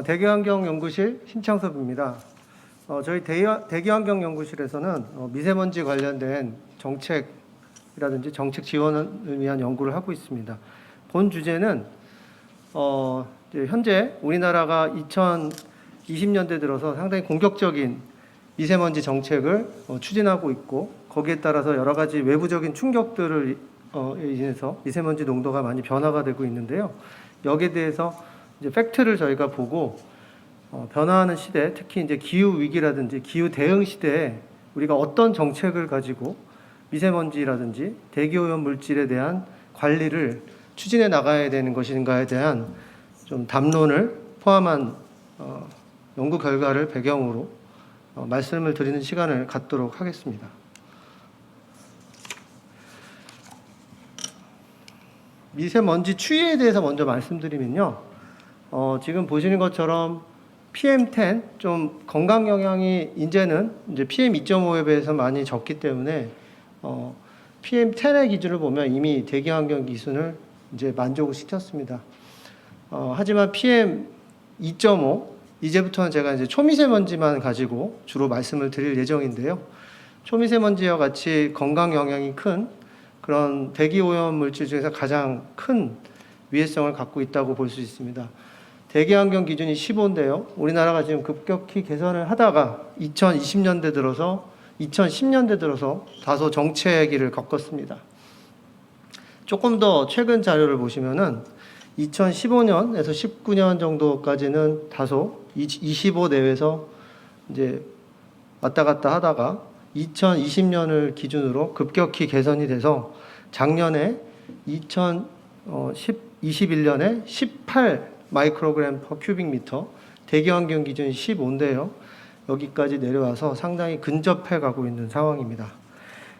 대기환경연구실 신창섭입니다. 저희 대기환경연구실에서는 미세먼지 관련된 정책이라든지 정책 지원을 위한 연구를 하고 있습니다. 본 주제는 현재 우리나라가 2020년대 들어서 상당히 공격적인 미세먼지 정책을 추진하고 있고, 거기에 따라서 여러 가지 외부적인 충격들을 인해서 미세먼지 농도가 많이 변화가 되고 있는데요. 여기에 대해서 이제 팩트를 저희가 보고 변화하는 시대, 특히 이제 기후 위기라든지 기후 대응 시대에 우리가 어떤 정책을 가지고 미세먼지라든지 대기오염 물질에 대한 관리를 추진해 나가야 되는 것인가에 대한 좀 담론을 포함한 연구 결과를 배경으로 말씀을 드리는 시간을 갖도록 하겠습니다. 미세먼지 추이에 대해서 먼저 말씀드리면요. 지금 보시는 것처럼 PM10 좀 건강 영향이 이제는 이제 PM2.5에 비해서 많이 적기 때문에 PM10의 기준을 보면 이미 대기환경 기준을 이제 만족을 시켰습니다. 하지만 PM2.5 이제부터는 제가 이제 초미세먼지만 가지고 주로 말씀을 드릴 예정인데요. 초미세먼지와 같이 건강 영향이 큰 그런 대기오염 물질 중에서 가장 큰 위해성을 갖고 있다고 볼 수 있습니다. 대기환경 기준이 15인데요. 우리나라가 지금 급격히 개선을 하다가 2020년대 들어서 2010년대 들어서 다소 정체기를 겪었습니다. 조금 더 최근 자료를 보시면은 2015년에서 19년 정도까지는 다소 25 내외에서 이제 왔다 갔다 하다가 2020년을 기준으로 급격히 개선이 돼서 작년에 2021년에 18 마이크로그램 퍼 큐빅미터, 대기환경 기준이 15인데요. 여기까지 내려와서 상당히 근접해 가고 있는 상황입니다.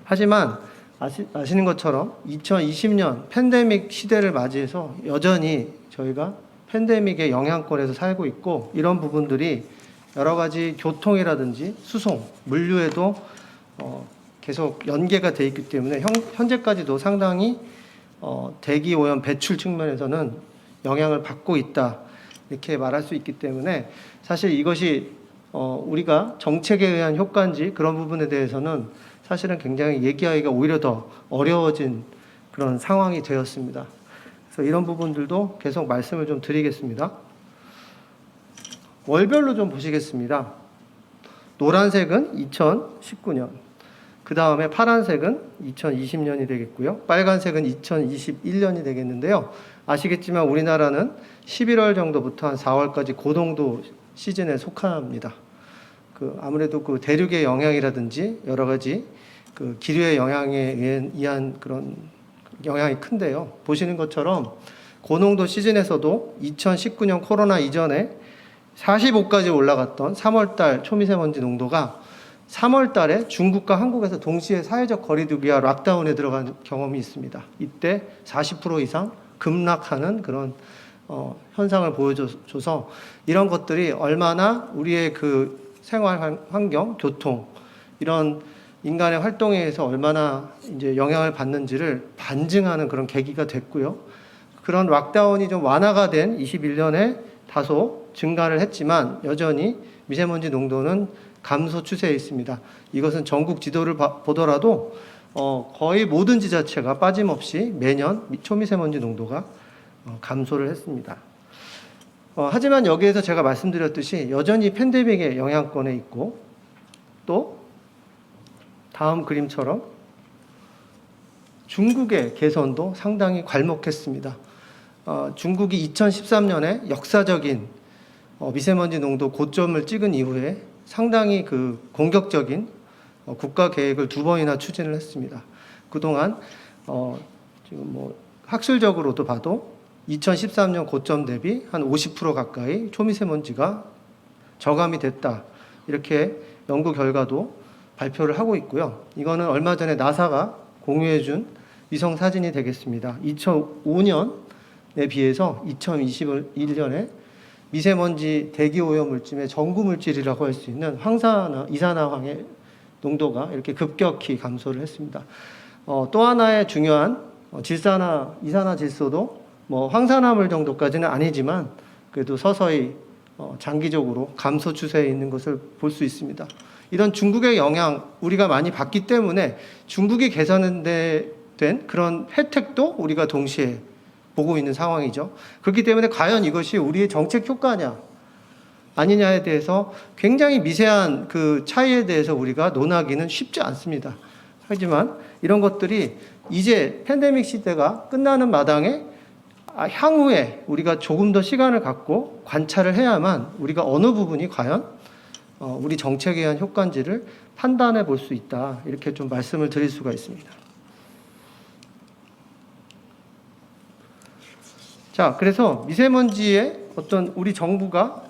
하지만 아시는 것처럼 2020년 팬데믹 시대를 맞이해서 여전히 저희가 팬데믹의 영향권에서 살고 있고, 이런 부분들이 여러 가지 교통이라든지 수송, 물류에도 계속 연계가 돼 있기 때문에 현재까지도 상당히 대기 오염 배출 측면에서는 영향을 받고 있다, 이렇게 말할 수 있기 때문에 사실 이것이 우리가 정책에 의한 효과인지 그런 부분에 대해서는 사실은 굉장히 얘기하기가 오히려 더 어려워진 그런 상황이 되었습니다. 그래서 이런 부분들도 계속 말씀을 좀 드리겠습니다. 월별로 좀 보시겠습니다. 노란색은 2019년, 그 다음에 파란색은 2020년이 되겠고요. 빨간색은 2021년이 되겠는데요. 아시겠지만 우리나라는 11월 정도부터 한 4월까지 고농도 시즌에 속합니다. 아무래도 그 대륙의 영향이라든지 여러 가지 그 기류의 영향에 의한 그런 영향이 큰데요. 보시는 것처럼 고농도 시즌에서도 2019년 코로나 이전에 45까지 올라갔던 3월달 초미세먼지 농도가 3월달에 중국과 한국에서 동시에 사회적 거리두기와 락다운에 들어간 경험이 있습니다. 이때 40% 이상 급락하는 그런 현상을 보여줘서 이런 것들이 얼마나 우리의 그 생활 환경, 교통, 이런 인간의 활동에 의해서 얼마나 이제 영향을 받는지를 반증하는 그런 계기가 됐고요. 그런 락다운이 좀 완화가 된 21년에 다소 증가를 했지만 여전히 미세먼지 농도는 감소 추세에 있습니다. 이것은 전국 지도를 보더라도 거의 모든 지자체가 빠짐없이 매년 초미세먼지 농도가 감소를 했습니다. 하지만 여기에서 제가 말씀드렸듯이 여전히 팬데믹의 영향권에 있고, 또 다음 그림처럼 중국의 개선도 상당히 괄목했습니다. 중국이 2013년에 역사적인 미세먼지 농도 고점을 찍은 이후에 상당히 그 공격적인 국가 계획을 2번이나 추진을 했습니다. 그동안 지금 뭐 학술적으로도 봐도 2013년 고점 대비 한 50% 가까이 초미세먼지가 저감이 됐다, 이렇게 연구 결과도 발표를 하고 있고요. 이거는 얼마 전에 나사가 공유해준 위성 사진이 되겠습니다. 2005년에 비해서 2021년에 미세먼지 대기오염 물질의 전구 물질이라고 할 수 있는 이산화황의 농도가 이렇게 급격히 감소를 했습니다. 또 하나의 중요한 이산화질소도 뭐 황산화물 정도까지는 아니지만 그래도 서서히 장기적으로 감소 추세에 있는 것을 볼 수 있습니다. 이런 중국의 영향 우리가 많이 받기 때문에 중국이 개선된 그런 혜택도 우리가 동시에 보고 있는 상황이죠. 그렇기 때문에 과연 이것이 우리의 정책 효과냐 아니냐에 대해서 굉장히 미세한 그 차이에 대해서 우리가 논하기는 쉽지 않습니다. 하지만 이런 것들이 이제 팬데믹 시대가 끝나는 마당에 향후에 우리가 조금 더 시간을 갖고 관찰을 해야만 우리가 어느 부분이 과연 우리 정책에 의한 효과인지를 판단해 볼 수 있다. 이렇게 좀 말씀을 드릴 수가 있습니다. 자, 그래서 미세먼지의 어떤 우리 정부가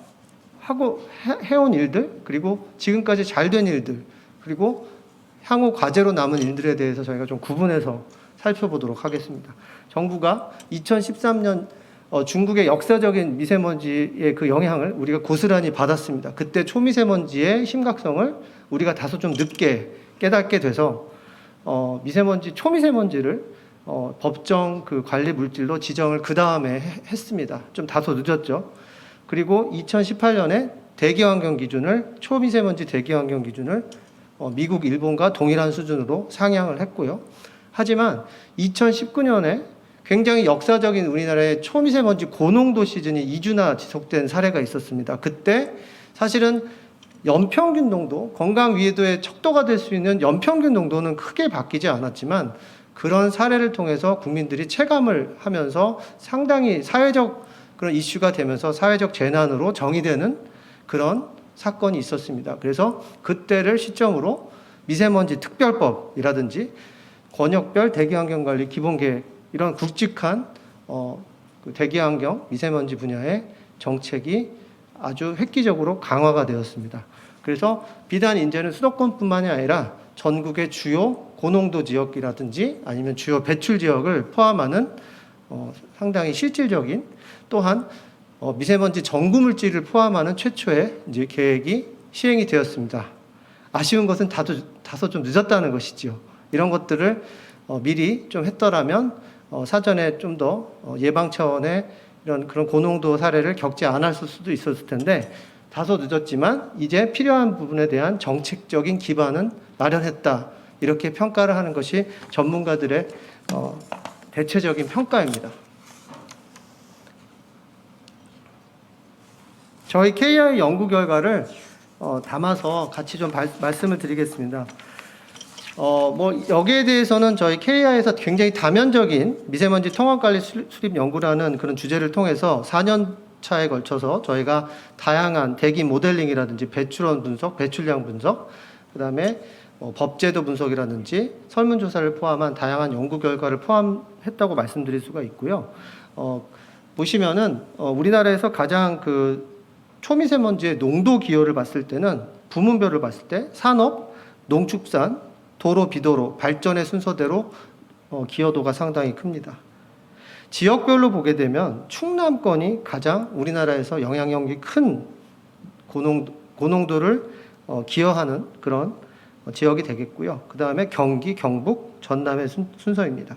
해온 일들, 그리고 지금까지 잘 된 일들, 그리고 향후 과제로 남은 일들에 대해서 저희가 좀 구분해서 살펴보도록 하겠습니다. 정부가 2013년 중국의 역사적인 미세먼지의 그 영향을 우리가 고스란히 받았습니다. 그때 초미세먼지의 심각성을 우리가 다소 좀 늦게 깨닫게 돼서 미세먼지, 초미세먼지를 법정 그 관리 물질로 지정을 그 다음에 했습니다. 좀 다소 늦었죠. 그리고 2018년에 대기환경 기준을 초미세먼지 대기환경 기준을 미국, 일본과 동일한 수준으로 상향을 했고요. 하지만 2019년에 굉장히 역사적인 우리나라의 초미세먼지 고농도 시즌이 2주나 지속된 사례가 있었습니다. 그때 사실은 연평균 농도, 건강 위해도의 척도가 될 수 있는 연평균 농도는 크게 바뀌지 않았지만 그런 사례를 통해서 국민들이 체감을 하면서 상당히 사회적 그런 이슈가 되면서 사회적 재난으로 정의되는 그런 사건이 있었습니다. 그래서 그때를 시점으로 미세먼지 특별법이라든지 권역별 대기환경관리 기본계획 이런 굵직한 그 대기환경 미세먼지 분야의 정책이 아주 획기적으로 강화가 되었습니다. 그래서 비단 이제는 수도권뿐만이 아니라 전국의 주요 고농도 지역이라든지 아니면 주요 배출 지역을 포함하는 상당히 실질적인 또한 미세먼지 전구물질을 포함하는 최초의 이제 계획이 시행이 되었습니다. 아쉬운 것은 다소 좀 늦었다는 것이죠. 이런 것들을 미리 좀 했더라면 사전에 좀 더 예방 차원의 이런 그런 고농도 사례를 겪지 않았을 수도 있었을 텐데 다소 늦었지만 이제 필요한 부분에 대한 정책적인 기반은 마련했다. 이렇게 평가를 하는 것이 전문가들의 대체적인 평가입니다. 저희 KI 연구 결과를 담아서 같이 좀 말씀을 드리겠습니다. 여기에 대해서는 저희 KI에서 굉장히 다면적인 미세먼지 통합관리 수립 연구라는 그런 주제를 통해서 4년 차에 걸쳐서 저희가 다양한 대기 모델링이라든지 배출원 분석, 배출량 분석, 그 다음에 법제도 분석이라든지 설문조사를 포함한 다양한 연구 결과를 포함했다고 말씀드릴 수가 있고요. 보시면은 우리나라에서 가장 그 초미세먼지의 농도 기여를 봤을 때는 부문별을 봤을 때 산업, 농축산, 도로, 비도로, 발전의 순서대로 기여도가 상당히 큽니다. 지역별로 보게 되면 충남권이 가장 우리나라에서 영향력이 큰 고농도를 기여하는 그런 지역이 되겠고요. 그 다음에 경기, 경북, 전남의 순서입니다.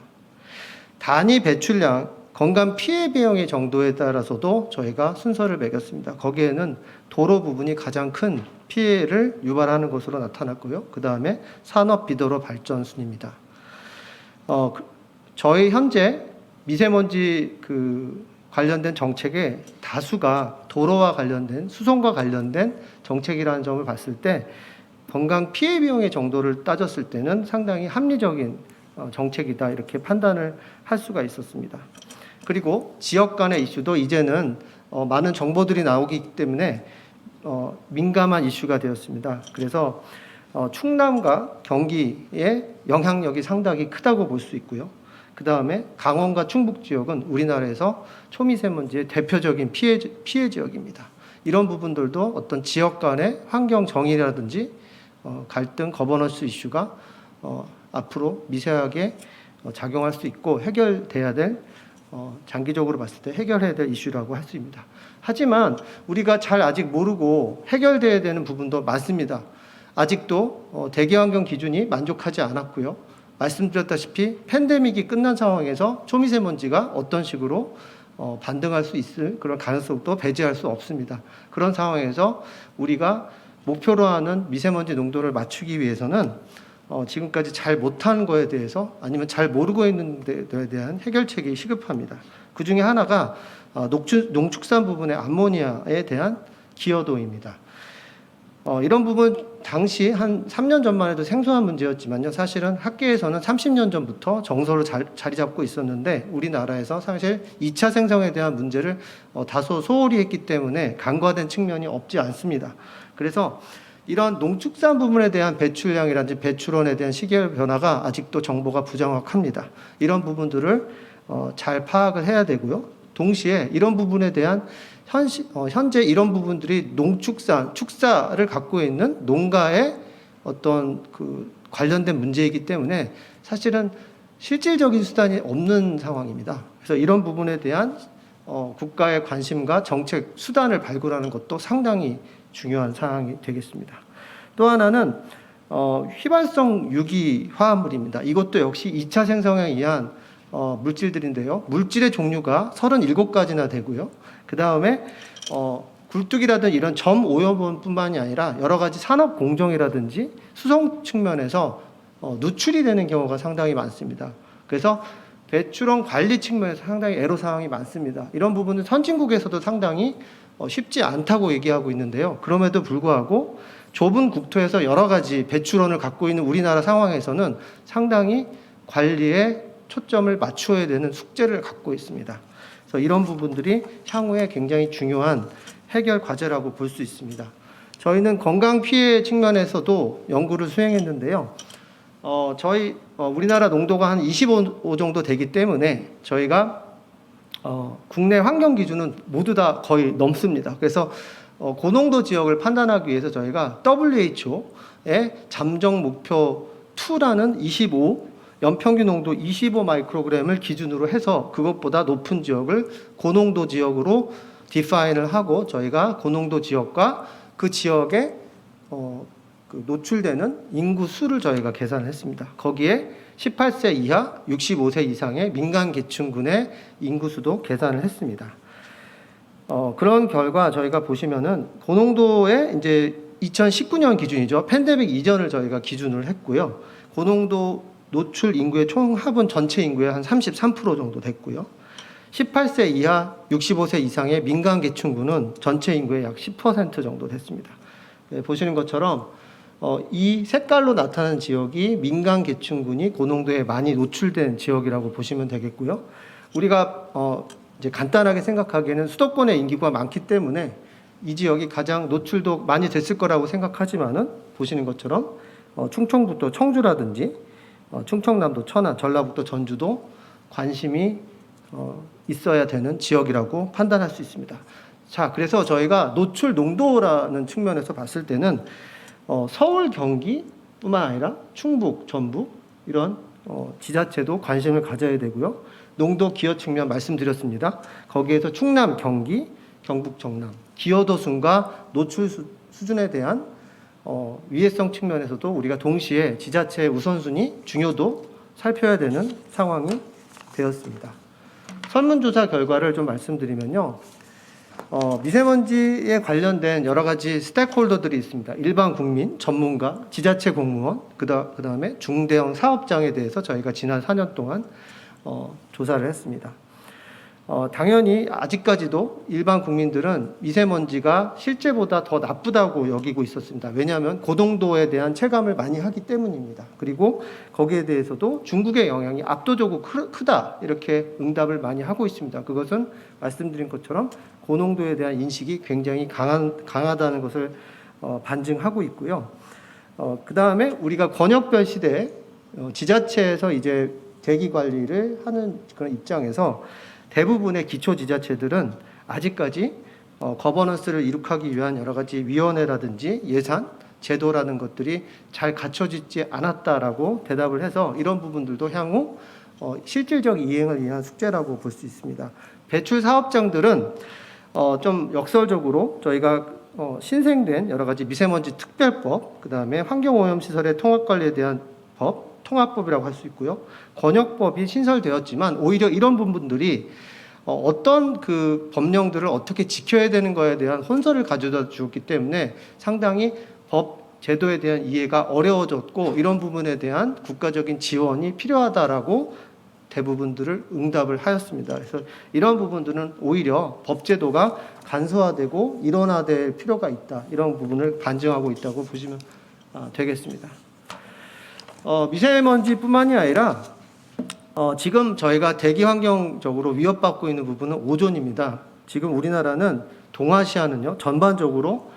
단위 배출량, 건강 피해 비용의 정도에 따라서도 저희가 순서를 매겼습니다. 거기에는 도로 부분이 가장 큰 피해를 유발하는 것으로 나타났고요. 그 다음에 산업, 비도로, 발전 순입니다. 저희 현재 미세먼지 관련된 정책의 다수가 도로와 관련된 수송과 관련된 정책이라는 점을 봤을 때 건강 피해 비용의 정도를 따졌을 때는 상당히 합리적인 정책이다 이렇게 판단을 할 수가 있었습니다. 그리고 지역 간의 이슈도 이제는 많은 정보들이 나오기 때문에 민감한 이슈가 되었습니다. 그래서 충남과 경기의 영향력이 상당히 크다고 볼 수 있고요. 그 다음에 강원과 충북 지역은 우리나라에서 초미세먼지의 대표적인 피해 지역입니다. 이런 부분들도 어떤 지역 간의 환경 정의라든지 갈등, 거버넌스 이슈가 앞으로 미세하게 작용할 수 있고 해결돼야 될 장기적으로 봤을 때 해결해야 될 이슈라고 할 수 있습니다. 하지만 우리가 잘 아직 모르고 해결돼야 되는 부분도 많습니다. 아직도 대기환경 기준이 만족하지 않았고요. 말씀드렸다시피 팬데믹이 끝난 상황에서 초미세먼지가 어떤 식으로 반등할 수 있을 그런 가능성도 배제할 수 없습니다. 그런 상황에서 우리가 목표로 하는 미세먼지 농도를 맞추기 위해서는 지금까지 잘 못한 거에 대해서 아니면 잘 모르고 있는 데에 대한 해결책이 시급합니다. 그 중에 하나가 농축산 부분의 암모니아에 대한 기여도입니다. 이런 부분 당시 한 3년 전만 해도 생소한 문제였지만요. 사실은 학계에서는 30년 전부터 정서로 자리 잡고 있었는데 우리나라에서 사실 2차 생성에 대한 문제를 다소 소홀히 했기 때문에 간과된 측면이 없지 않습니다. 그래서 이런 농축산 부분에 대한 배출량이라든지 배출원에 대한 시계열 변화가 아직도 정보가 부정확합니다. 이런 부분들을 잘 파악을 해야 되고요. 동시에 이런 부분에 대한 현재 이런 부분들이 농축산, 축사를 갖고 있는 농가의 어떤 그 관련된 문제이기 때문에 사실은 실질적인 수단이 없는 상황입니다. 그래서 이런 부분에 대한 국가의 관심과 정책 수단을 발굴하는 것도 상당히 중요한 사항이 되겠습니다. 또 하나는 휘발성 유기 화합물입니다. 이것도 역시 2차 생성에 의한 물질들인데요. 물질의 종류가 37가지나 되고요. 그 다음에 굴뚝이라든지 이런 점 오염뿐만이 아니라 여러 가지 산업 공정이라든지 수송 측면에서 누출이 되는 경우가 상당히 많습니다. 그래서 배출원 관리 측면에서 상당히 애로사항이 많습니다. 이런 부분은 선진국에서도 상당히 쉽지 않다고 얘기하고 있는데요. 그럼에도 불구하고 좁은 국토에서 여러 가지 배출원을 갖고 있는 우리나라 상황에서는 상당히 관리에 초점을 맞추어야 되는 숙제를 갖고 있습니다. 그래서 이런 부분들이 향후에 굉장히 중요한 해결 과제라고 볼 수 있습니다. 저희는 건강 피해 측면에서도 연구를 수행했는데요. 우리나라 농도가 한 25 정도 되기 때문에 저희가 국내 환경 기준은 모두 다 거의 넘습니다. 그래서 고농도 지역을 판단하기 위해서 저희가 WHO의 잠정 목표 2라는 25 연평균 농도 25 마이크로그램을 기준으로 해서 그것보다 높은 지역을 고농도 지역으로 디파인을 하고 저희가 고농도 지역과 그 지역에 노출되는 인구 수를 저희가 계산을 했습니다. 거기에 18세 이하, 65세 이상의 민간 계층군의 인구 수도 계산을 했습니다. 그런 결과 저희가 보시면은 고농도의 이제 2019년 기준이죠. 팬데믹 이전을 저희가 기준을 했고요. 고농도 노출 인구의 총합은 전체 인구의 한 33% 정도 됐고요. 18세 이하 65세 이상의 민간 계층군은 전체 인구의 약 10% 정도 됐습니다. 네, 보시는 것처럼 이 색깔로 나타난 지역이 민간 계층군이 고농도에 많이 노출된 지역이라고 보시면 되겠고요. 우리가 이제 간단하게 생각하기에는 수도권의 인구가 많기 때문에 이 지역이 가장 노출도 많이 됐을 거라고 생각하지만은 보시는 것처럼 충청북도 청주라든지 충청남도 천안, 전라북도 전주도 관심이 있어야 되는 지역이라고 판단할 수 있습니다. 자, 그래서 저희가 노출 농도라는 측면에서 봤을 때는 서울, 경기뿐만 아니라 충북, 전북 이런 지자체도 관심을 가져야 되고요. 농도 기여 측면 말씀드렸습니다. 거기에서 충남, 경기, 경북, 정남 기여도 순과 노출 수준에 대한 위해성 측면에서도 우리가 동시에 지자체의 우선순위, 중요도 살펴야 되는 상황이 되었습니다. 설문조사 결과를 좀 말씀드리면요. 미세먼지에 관련된 여러 가지 스테이크홀더들이 있습니다. 일반 국민, 전문가, 지자체 공무원, 그 다음에 중대형 사업장에 대해서 저희가 지난 4년 동안 조사를 했습니다. 당연히 아직까지도 일반 국민들은 미세먼지가 실제보다 더 나쁘다고 여기고 있었습니다. 왜냐하면 고농도에 대한 체감을 많이 하기 때문입니다. 그리고 거기에 대해서도 중국의 영향이 압도적으로 크다 이렇게 응답을 많이 하고 있습니다. 그것은 말씀드린 것처럼 고농도에 대한 인식이 굉장히 강하다는 것을 반증하고 있고요. 그 다음에 우리가 권역별 시대에 지자체에서 이제 대기 관리를 하는 그런 입장에서 대부분의 기초지자체들은 아직까지 거버넌스를 이룩하기 위한 여러 가지 위원회라든지 예산, 제도라는 것들이 잘 갖춰지지 않았다라고 대답을 해서 이런 부분들도 향후 실질적 이행을 위한 숙제라고 볼 수 있습니다. 배출 사업장들은 좀 역설적으로 저희가 신생된 여러 가지 미세먼지 특별법, 그 다음에 환경오염시설의 통합관리에 대한 법, 통합법이라고 할 수 있고요. 권역법이 신설되었지만 오히려 이런 부분들이 어떤 그 법령들을 어떻게 지켜야 되는 거에 대한 혼선을 가져다 주었기 때문에 상당히 법 제도에 대한 이해가 어려워졌고, 이런 부분에 대한 국가적인 지원이 필요하다라고 대부분들을 응답을 하였습니다. 그래서 이런 부분들은 오히려 법 제도가 간소화되고 일원화될 필요가 있다, 이런 부분을 반증하고 있다고 보시면 되겠습니다. 미세먼지뿐만이 아니라 지금 저희가 대기 환경적으로 위협받고 있는 부분은 오존입니다. 지금 우리나라는 동아시아는요 전반적으로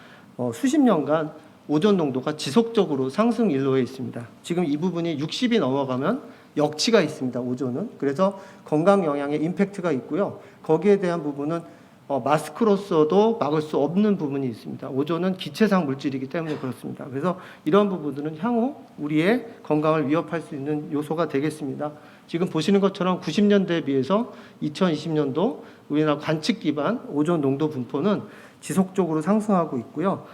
수십 년간 오존 농도가 지속적으로 상승 일로에 있습니다. 지금 이 부분이 60이 넘어가면 역치가 있습니다, 오존은. 그래서 건강 영향에 임팩트가 있고요. 거기에 대한 부분은 마스크로서도 막을 수 없는 부분이 있습니다. 오존은 기체상 물질이기 때문에 그렇습니다. 그래서 이런 부분들은 향후 우리의 건강을 위협할 수 있는 요소가 되겠습니다. 지금 보시는 것처럼 90년대에 비해서 2020년도 우리나라 관측 기반 오존 농도 분포는 지속적으로 상승하고 있고요.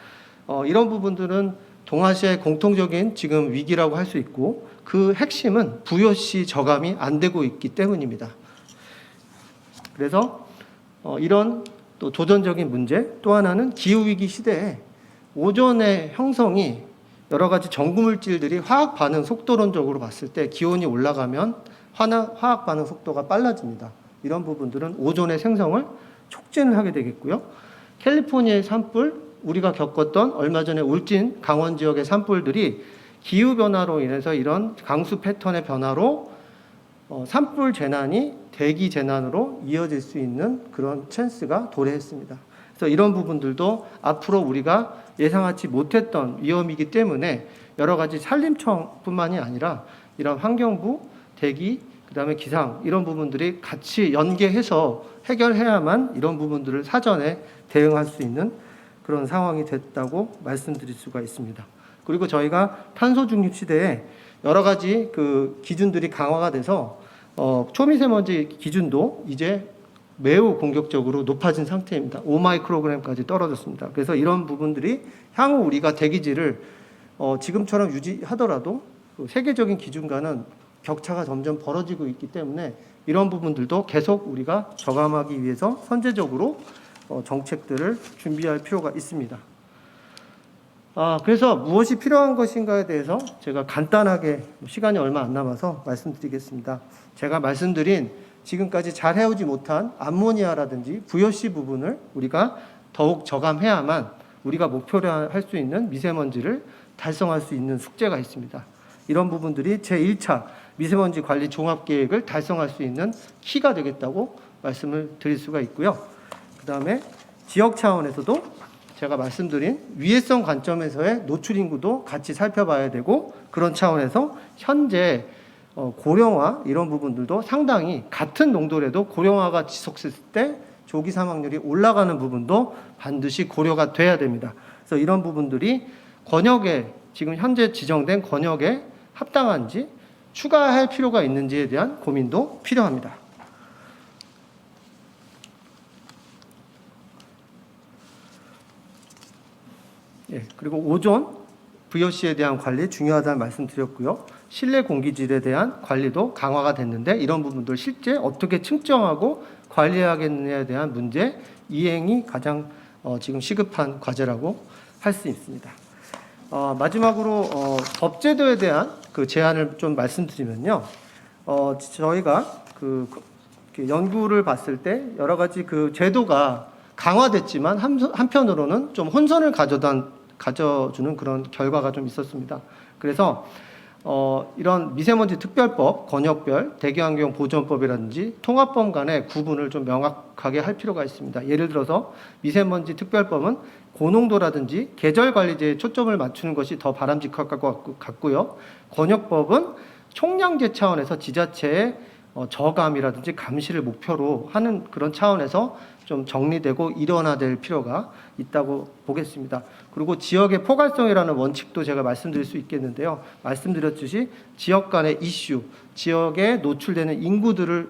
이런 부분들은 동아시아의 공통적인 지금 위기라고 할 수 있고, 그 핵심은 VOC 저감이 안 되고 있기 때문입니다. 그래서 이런 또 도전적인 문제, 또 하나는 기후위기 시대에 오존의 형성이 여러 가지 전구물질들이 화학 반응 속도론적으로 봤을 때 기온이 올라가면 화학 반응 속도가 빨라집니다. 이런 부분들은 오존의 생성을 촉진을 하게 되겠고요. 캘리포니아의 산불, 우리가 겪었던 얼마 전에 울진 강원 지역의 산불들이 기후변화로 인해서 이런 강수 패턴의 변화로 산불 재난이 대기 재난으로 이어질 수 있는 그런 찬스가 도래했습니다. 그래서 이런 부분들도 앞으로 우리가 예상하지 못했던 위험이기 때문에 여러 가지 산림청뿐만이 아니라 이런 환경부, 대기, 그다음에 기상, 이런 부분들이 같이 연계해서 해결해야만 이런 부분들을 사전에 대응할 수 있는 그런 상황이 됐다고 말씀드릴 수가 있습니다. 그리고 저희가 탄소 중립 시대에 여러 가지 그 기준들이 강화가 돼서 초미세먼지 기준도 이제 매우 공격적으로 높아진 상태입니다. 5마이크로그램까지 떨어졌습니다. 그래서 이런 부분들이 향후 우리가 대기질을 지금처럼 유지하더라도 그 세계적인 기준과는 격차가 점점 벌어지고 있기 때문에 이런 부분들도 계속 우리가 저감하기 위해서 선제적으로 정책들을 준비할 필요가 있습니다. 그래서 무엇이 필요한 것인가에 대해서 제가 간단하게, 시간이 얼마 안 남아서 말씀드리겠습니다. 제가 말씀드린 지금까지 잘 해오지 못한 암모니아라든지 VOC 부분을 우리가 더욱 저감해야만 우리가 목표로 할 수 있는 미세먼지를 달성할 수 있는 숙제가 있습니다. 이런 부분들이 제1차 미세먼지 관리 종합계획을 달성할 수 있는 키가 되겠다고 말씀을 드릴 수가 있고요. 그 다음에 지역 차원에서도 제가 말씀드린 위해성 관점에서의 노출 인구도 같이 살펴봐야 되고, 그런 차원에서 현재 고령화 이런 부분들도 상당히 같은 농도라도 고령화가 지속됐을 때 조기 사망률이 올라가는 부분도 반드시 고려가 돼야 됩니다. 그래서 이런 부분들이 권역에, 지금 현재 지정된 권역에 합당한지 추가할 필요가 있는지에 대한 고민도 필요합니다. 그리고 오존, VOC에 대한 관리 중요하다는 말씀드렸고요. 실내 공기질에 대한 관리도 강화가 됐는데 이런 부분들 실제 어떻게 측정하고 관리하겠느냐에 대한 문제 이행이 가장 지금 시급한 과제라고 할 수 있습니다. 마지막으로 법제도에 대한 그 제안을 좀 말씀드리면요. 저희가 연구를 봤을 때 여러 가지 그 제도가 강화됐지만 한편으로는 좀 혼선을 가져주는 그런 결과가 좀 있었습니다. 그래서 이런 미세먼지 특별법, 권역별, 대기환경보전법이라든지 통합법 간의 구분을 좀 명확하게 할 필요가 있습니다. 예를 들어서 미세먼지 특별법은 고농도라든지 계절관리제에 초점을 맞추는 것이 더 바람직할 것 같고요. 권역법은 총량제 차원에서 지자체의 저감이라든지 감시를 목표로 하는 그런 차원에서 좀 정리되고 일원화될 필요가 있다고 보겠습니다. 그리고 지역의 포괄성이라는 원칙도 제가 말씀드릴 수 있겠는데요. 말씀드렸듯이 지역 간의 이슈, 지역에 노출되는 인구들을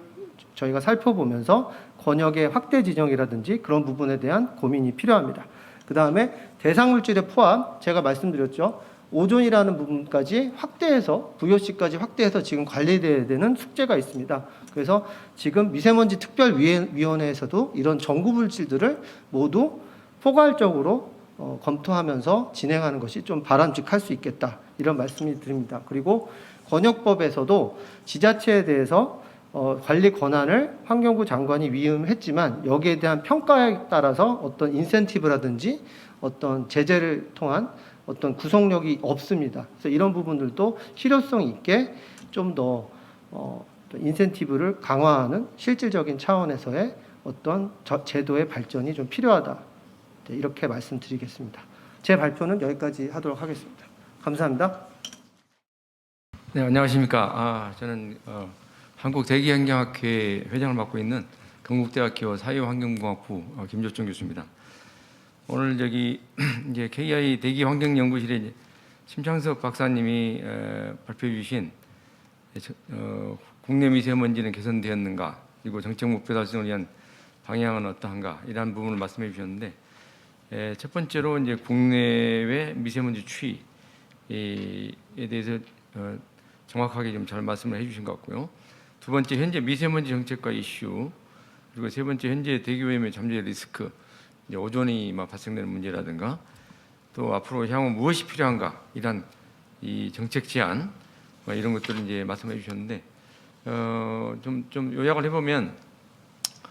저희가 살펴보면서 권역의 확대 지정이라든지 그런 부분에 대한 고민이 필요합니다. 그 다음에 대상물질의 포함, 제가 말씀드렸죠. 오존이라는 부분까지 확대해서 VOC까지 확대해서 지금 관리돼야 되는 숙제가 있습니다. 그래서 지금 미세먼지 특별위원회에서도 이런 전구 물질들을 모두 포괄적으로 검토하면서 진행하는 것이 좀 바람직할 수 있겠다, 이런 말씀을 드립니다. 그리고 권역법에서도 지자체에 대해서 관리 권한을 환경부 장관이 위임했지만 여기에 대한 평가에 따라서 어떤 인센티브라든지 어떤 제재를 통한 어떤 구속력이 없습니다. 그래서 이런 부분들도 실효성 있게 좀 더 인센티브를 강화하는 실질적인 차원에서의 어떤 제도의 발전이 좀 필요하다, 이렇게 말씀드리겠습니다. 제 발표는 여기까지 하도록 하겠습니다. 감사합니다. 네, 안녕하십니까. 저는 한국대기환경학회 회장을 맡고 있는 경북대학교 사회환경공학부 김조정 교수입니다. 오늘 여기 이제 KI 대기환경연구실의 심창석 박사님이 발표해 주신 국내 미세먼지는 개선되었는가, 그리고 정책 목표 달성을 위한 방향은 어떠한가, 이러한 부분을 말씀해 주셨는데, 첫 번째로 이제 국내외 미세먼지 추이에 대해서 정확하게 좀 잘 말씀을 해주신 것 같고요. 두 번째, 현재 미세먼지 정책과 이슈, 그리고 세 번째, 현재 대기오염의 잠재 리스크, 이제 오존이 발생되는 문제라든가, 또 앞으로 향후 무엇이 필요한가, 이런 이 정책 제안, 이런 것들을 이제 말씀해 주셨는데, 좀 요약을 해보면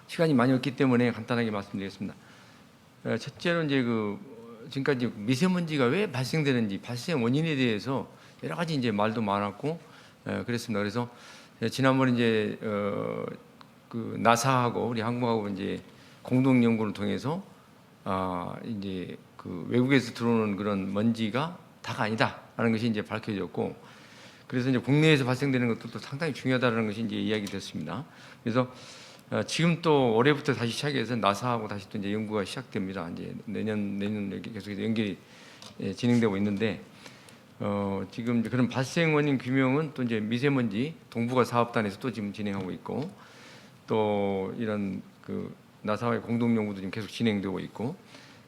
시간이 많이 없기 때문에 간단하게 말씀드리겠습니다. 첫째로 이제 지금까지 미세먼지가 왜 발생되는지, 발생 원인에 대해서 여러 가지 이제 말도 많았고 그랬습니다. 그래서 지난번에 이제 나사하고 우리 한국하고 이제 공동 연구를 통해서 이제 외국에서 들어오는 그런 먼지가 다가 아니다라는 것이 이제 밝혀졌고, 그래서 이제 국내에서 발생되는 것도 상당히 중요하다는 것이 이제 이야기됐습니다. 그래서 지금 또 올해부터 다시 시작해서 나사하고 다시 또 이제 연구가 시작됩니다. 이제 내년 이렇게 계속해서 연결이 진행되고 있는데, 지금 이제 그런 발생 원인 규명은 또 이제 미세먼지 동북아 사업단에서 또 지금 진행하고 있고, 또 이런 나사와의 공동 연구도 지금 계속 진행되고 있고,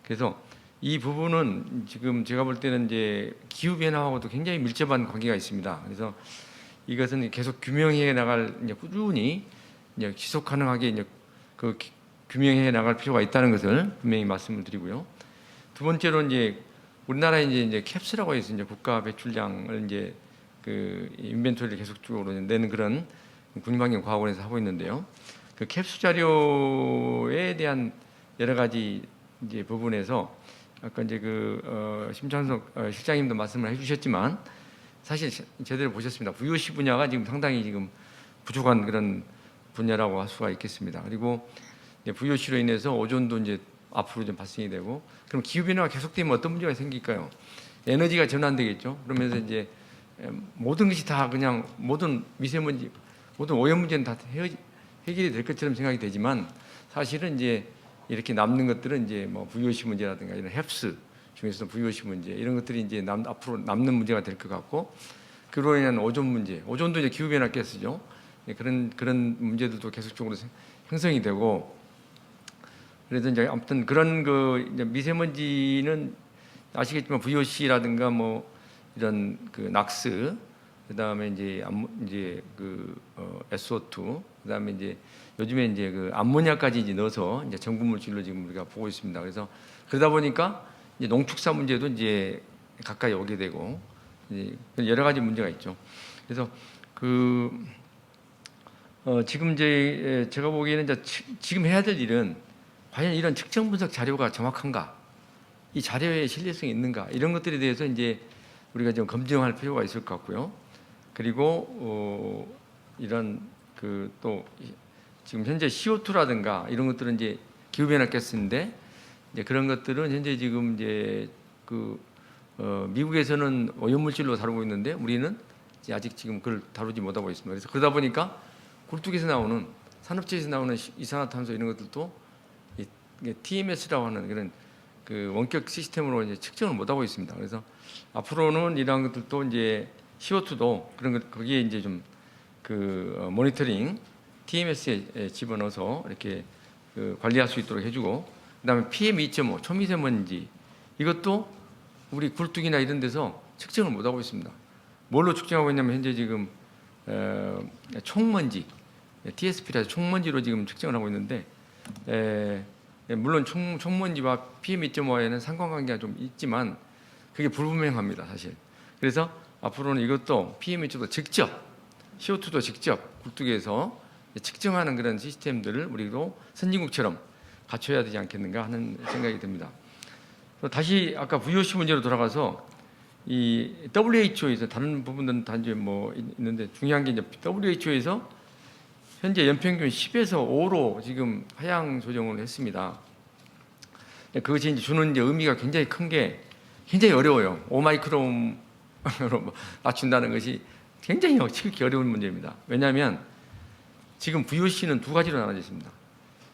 그래서 이 부분은 지금 제가 볼 때는 이제 기후 변화하고도 굉장히 밀접한 관계가 있습니다. 그래서 이것은 계속 규명해 나갈, 이제 꾸준히 이제 지속 가능하게 이제 규명해 나갈 필요가 있다는 것을 분명히 말씀을 드리고요. 두 번째로 이제 우리나라에 이제 캡스라고 해서 이제 국가 배출량을 이제 인벤토리를 계속적으로 내는 그런 국립환경과학원에서 하고 있는데요. 캡스 자료에 대한 여러 가지 이제 부분에서 아까 이제 심창석 실장님도 말씀을 해주셨지만, 사실 제대로 보셨습니다. VOC 분야가 지금 상당히 지금 부족한 그런 분야라고 할 수가 있겠습니다. 그리고 VOC로 인해서 오존도 이제 앞으로 좀 발생이 되고, 그럼 기후 변화가 계속되면 어떤 문제가 생길까요? 에너지가 전환되겠죠. 그러면서 이제 모든 것이 다 그냥 모든 미세먼지, 모든 오염 문제는 다 해결이 될 것처럼 생각이 되지만, 사실은 이제 이렇게 남는 것들은 이제 VOC 문제라든가 이런 햅스 중에서도 VOC 문제, 이런 것들이 이제 앞으로 남는 문제가 될 것 같고, 그로 인한 오존 문제, 오존도 이제 기후 변화 가스죠. 그런 문제들도 계속적으로 형성이 되고, 그래서 이제 아무튼 그런 이제 미세먼지는 아시겠지만 VOC라든가 이런 낙스, 그다음에 이제 SO2, 그다음에 이제 요즘에 이제 암모니아까지 이제 넣어서 이제 전구 물질로 지금 우리가 보고 있습니다. 그래서 그러다 보니까 이제 농축산 문제도 이제 가까이 오게 되고, 이제 여러 가지 문제가 있죠. 그래서 지금 이제 제가 보기에는 이제 지금 해야 될 일은 과연 이런 측정 분석 자료가 정확한가, 이 자료에 신뢰성이 있는가, 이런 것들에 대해서 이제 우리가 좀 검증할 필요가 있을 것 같고요. 그리고 이런 또 지금 현재 CO2라든가 이런 것들은 이제 기후 변화 가스인데, 이제 그런 것들은 현재 지금 이제 미국에서는 오염 물질로 다루고 있는데 우리는 이제 아직 지금 그걸 다루지 못하고 있습니다. 그래서 그러다 보니까 굴뚝에서 나오는, 산업체에서 나오는 이산화탄소 이런 것들도 TMS라고 하는 그런 원격 시스템으로 이제 측정을 못 하고 있습니다. 그래서 앞으로는 이러한 것들도 이제 CO2도 그런 것, 거기에 이제 좀 모니터링 TMS에 집어넣어서 이렇게 관리할 수 있도록 해주고, 그다음에 PM2.5 초미세먼지, 이것도 우리 굴뚝이나 이런 데서 측정을 못 하고 있습니다. 뭘로 측정하고 있냐면 현재 지금 총먼지, TSP라서 총먼지로 지금 측정을 하고 있는데 물론 총먼지와 PM2.5에는 상관관계가 좀 있지만 그게 불분명합니다, 사실. 그래서 앞으로는 이것도 PM2.5도 직접, CO2도 직접 굴뚝에서 측정하는 그런 시스템들을 우리도 선진국처럼 갖춰야 되지 않겠는가 하는 생각이 듭니다. 다시 아까 VOC 문제로 돌아가서 이 WHO에서 다른 부분들은 다 이제 뭐 있는데 중요한 게 이제 WHO에서 현재 연평균 10에서 5로 지금 하향 조정을 했습니다. 그것이 이제 주는 이제 의미가 굉장히 큰 게 굉장히 어려워요. 5마이크론으로 낮춘다는 것이 굉장히 치기 어려운 문제입니다. 왜냐하면 지금 VOC는 두 가지로 나눠져 있습니다.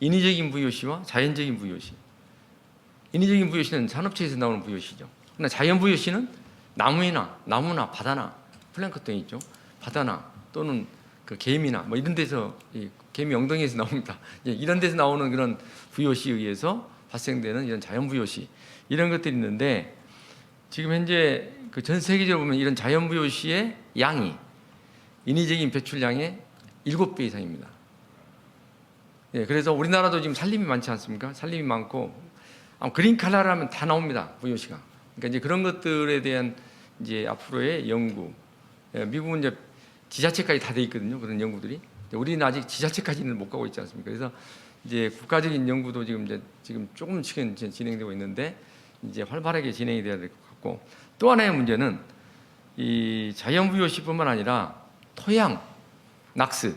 인위적인 VOC와 자연적인 VOC. 인위적인 VOC는 산업체에서 나오는 VOC죠. 그러나 자연 VOC는 나무나 바다나 플랭크톤이 있죠. 바다나 또는 그 개미나 뭐 이런 데서 개미 엉덩이에서 나옵니다. 이런 데서 나오는 그런 VOC에 의해서 발생되는 이런 자연 VOC 이런 것들이 있는데 지금 현재 그 전 세계적으로 보면 이런 자연 VOC의 양이 인위적인 배출량의 7배 이상입니다. 그래서 우리나라도 지금 산림이 많지 않습니까? 산림이 많고 그린 칼라라면 다 나옵니다. VOC가. 그러니까 이제 그런 것들에 대한 이제 앞으로의 연구. 미국은 이제 지자체까지 다 돼 있거든요. 그런 연구들이. 우리는 아직 지자체까지는 못 가고 있지 않습니까? 그래서 이제 국가적인 연구도 지금 조금씩은 진행되고 있는데 이제 활발하게 진행이 돼야 될 것 같고 또 하나의 문제는 이 자연 VOC뿐만 아니라 토양, 낙스.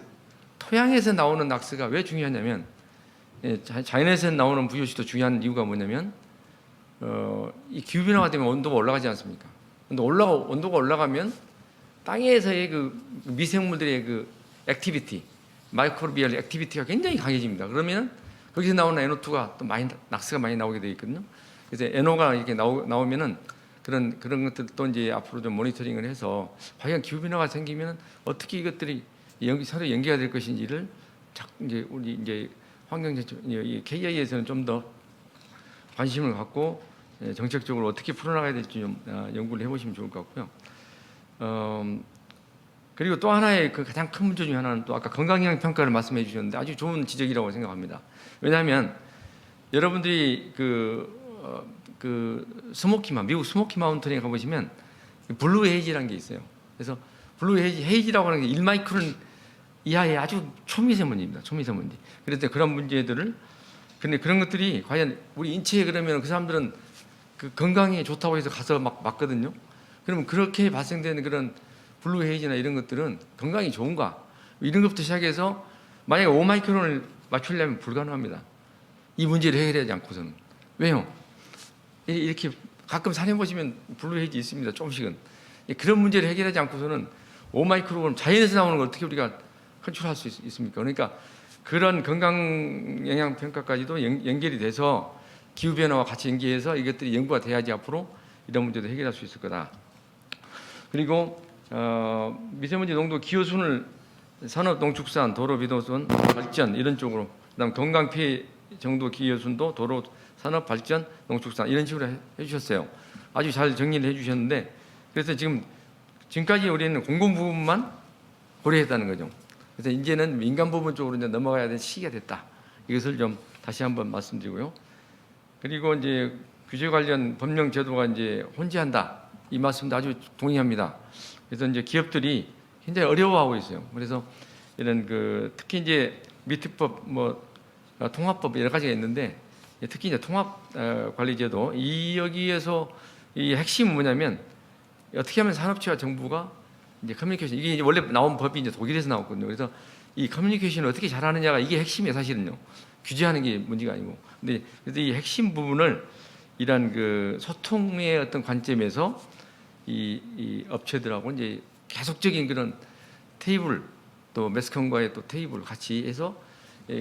토양에서 나오는 낙스가 왜 중요하냐면 자연에서 나오는 VOC도 중요한 이유가 뭐냐면 이 기후 변화가 되면 온도가 올라가지 않습니까? 근데 온도가 올라가면 땅에서의 그 미생물들의 그 액티비티, 마이크로비얼 액티비티가 굉장히 강해집니다. 그러면 거기서 나오는 NO2가 또 낙스가 많이 나오게 되어 있거든요. 그래서 NO가 이렇게 나오면은 그런 것들도 이제 앞으로 좀 모니터링을 해서 과연 기후 변화가 생기면 어떻게 이것들이 서로 연계가 될 것인지를 이제 우리 이제 KI에서는 좀 더 관심을 갖고 정책적으로 어떻게 풀어나가야 될지 좀 연구를 해보시면 좋을 것 같고요. 그리고 또 하나의 그 가장 큰 문제 중에 하나는 또 아까 건강영향 평가를 말씀해 주셨는데 아주 좋은 지적이라고 생각합니다. 왜냐하면 여러분들이 미국 스모키 마운틴에 가보시면 블루 헤이지라는 게 있어요. 그래서 블루 헤이지라고 하는 게 1마이크론 이하의 아주 초미세먼지입니다. 초미세먼지. 그래서 그런 문제들을 근데 그런 것들이 과연 우리 인체에 그러면 그 사람들은 그 건강에 좋다고 해서 가서 막 맞거든요. 그러면 그렇게 발생되는 그런 블루 헤이지나 이런 것들은 건강이 좋은가? 이런 것부터 시작해서 만약에 5마이크론을 맞추려면 불가능합니다. 이 문제를 해결하지 않고서는. 왜요? 이렇게 가끔 산에 보시면 블루 헤이지 있습니다. 조금씩은. 그런 문제를 해결하지 않고서는 5마이크론 자연에서 나오는 걸 어떻게 우리가 컨트롤할 수 있습니까? 그러니까 그런 건강 영향 평가까지도 연결이 돼서 기후 변화와 같이 연계해서 이것들이 연구가 돼야지 앞으로 이런 문제도 해결할 수 있을 거다. 그리고 미세먼지 농도 기호순을 산업, 농축산, 도로, 비도선, 발전 이런 쪽으로 그다음 건강 피해 정도 기호순도 도로, 산업, 발전, 농축산 이런 식으로 해주셨어요. 아주 잘 정리를 해주셨는데 그래서 지금까지 우리는 공공 부분만 고려했다는 거죠. 그래서 이제는 민간 부분 쪽으로 이제 넘어가야 되는 시기가 됐다. 이것을 좀 다시 한번 말씀드리고요. 그리고 이제 규제 관련 법령 제도가 이제 혼재한다. 이 말씀도 아주 동의합니다. 그래서 이제 기업들이 굉장히 어려워하고 있어요. 그래서 이런 특히 이제 미특법, 통합법 여러 가지가 있는데 특히 이제 통합관리제도 여기에서 이 핵심은 뭐냐면 어떻게 하면 산업체와 정부가 이제 커뮤니케이션 이게 이제 원래 나온 법이 이제 독일에서 나왔거든요. 그래서 이 커뮤니케이션을 어떻게 잘하느냐가 이게 핵심이에요, 사실은요. 규제하는 게 문제가 아니고. 근데 그래서 이 핵심 부분을 이런 소통의 어떤 관점에서 이 업체들하고 이제 계속적인 그런 테이블 또 매스컴과의 또 테이블 같이 해서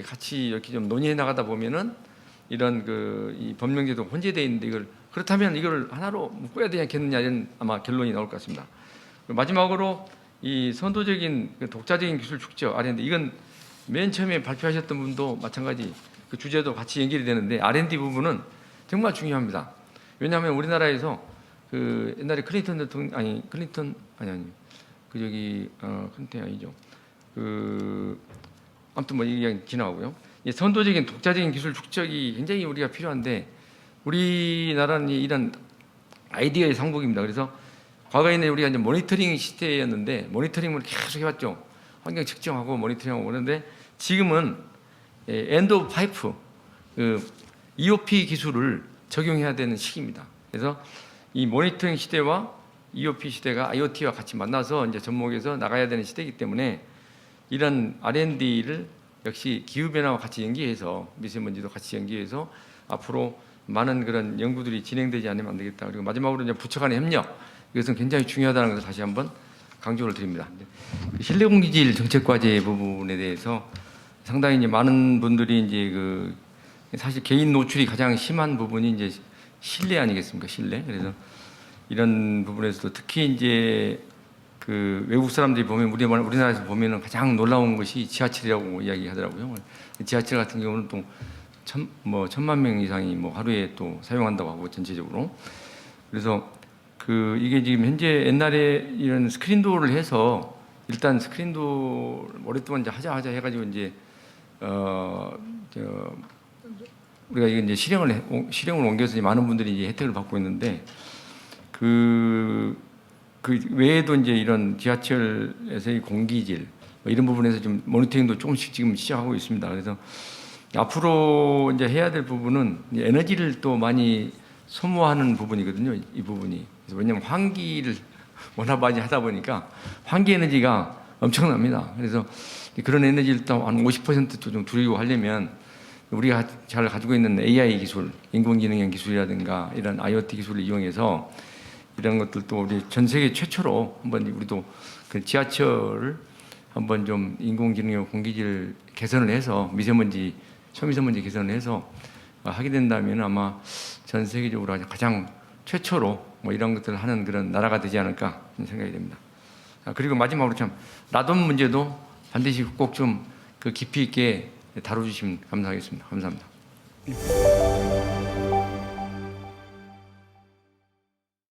같이 이렇게 좀 논의해 나가다 보면은 이런 이 법령제도 혼재되어 있는데 이걸 그렇다면 이걸 하나로 묶어야 되지 않겠느냐 이런 아마 결론이 나올 것 같습니다. 마지막으로 이 선도적인 독자적인 기술 축적 R&D 이건 맨 처음에 발표하셨던 분도 마찬가지 그 주제도 같이 연결이 되는데 R&D 부분은 정말 중요합니다. 왜냐하면 우리나라에서 그 옛날에 클린턴 대통령 아니 클린턴 아니 그 저기 클린턴이 아니죠. 그 아무튼 뭐 이게 지나가고요. 이 선도적인 독자적인 기술 축적이 굉장히 우리가 필요한데 우리나라는 이런 아이디어의 상복입니다. 그래서 과거에는 우리가 이제 모니터링 시대였는데 모니터링을 계속 해왔죠. 환경 측정하고 모니터링하고 그러는데 지금은 엔드 오브 파이프 그 EOP 기술을 적용해야 되는 시기입니다. 그래서 이 모니터링 시대와 EOP 시대가 IoT와 같이 만나서 이제 접목해서 나가야 되는 시대이기 때문에 이런 R&D를 역시 기후 변화와 같이 연계해서 미세먼지도 같이 연계해서 앞으로 많은 그런 연구들이 진행되지 않으면 안 되겠다. 그리고 마지막으로 이제 부처 간의 협력 이것은 굉장히 중요하다는 것을 다시 한번 강조를 드립니다. 실내 공기질 정책 과제 부분에 대해서 상당히 이제 많은 분들이 이제 그 사실 개인 노출이 가장 심한 부분이 이제 실내 아니겠습니까? 실내. 그래서 이런 부분에서도 특히 이제 그 외국 사람들이 보면 우리나라에서 보면은 가장 놀라운 것이 지하철이라고 이야기하더라고요. 지하철 같은 경우는 또 1,000만 명 이상이 뭐 하루에 또 사용한다고 하고 전체적으로. 그래서 그 이게 지금 현재 옛날에 이런 스크린도어를 해서 일단 스크린도어 오랫동안 이제 하자 해가지고 이제 우리가 이게 이제 실행을 옮겨서 이제 많은 분들이 이제 혜택을 받고 있는데 그 외에도 이제 이런 지하철에서의 공기질 뭐 이런 부분에서 좀 모니터링도 조금씩 지금 시작하고 있습니다. 그래서 앞으로 이제 해야 될 부분은 이제 에너지를 또 많이 소모하는 부분이거든요. 이 부분이. 그래서 왜냐하면 환기를 워낙 많이 하다 보니까 환기 에너지가 엄청납니다. 그래서 그런 에너지를 또 한 50% 좀 줄이고 하려면 우리가 잘 가지고 있는 AI 기술, 인공지능형 기술이라든가 이런 IoT 기술을 이용해서 이런 것들도 우리 전 세계 최초로 한번 우리도 그 지하철을 한번 좀 인공지능형 공기질 개선을 해서 미세먼지, 초미세먼지 개선을 해서 하게 된다면 아마 전 세계적으로 가장 최초로 뭐 이런 것들을 하는 그런 나라가 되지 않을까 생각이 됩니다. 그리고 마지막으로 참 라돈 문제도 반드시 꼭 좀 그 깊이 있게 다뤄주시면 감사하겠습니다. 감사합니다.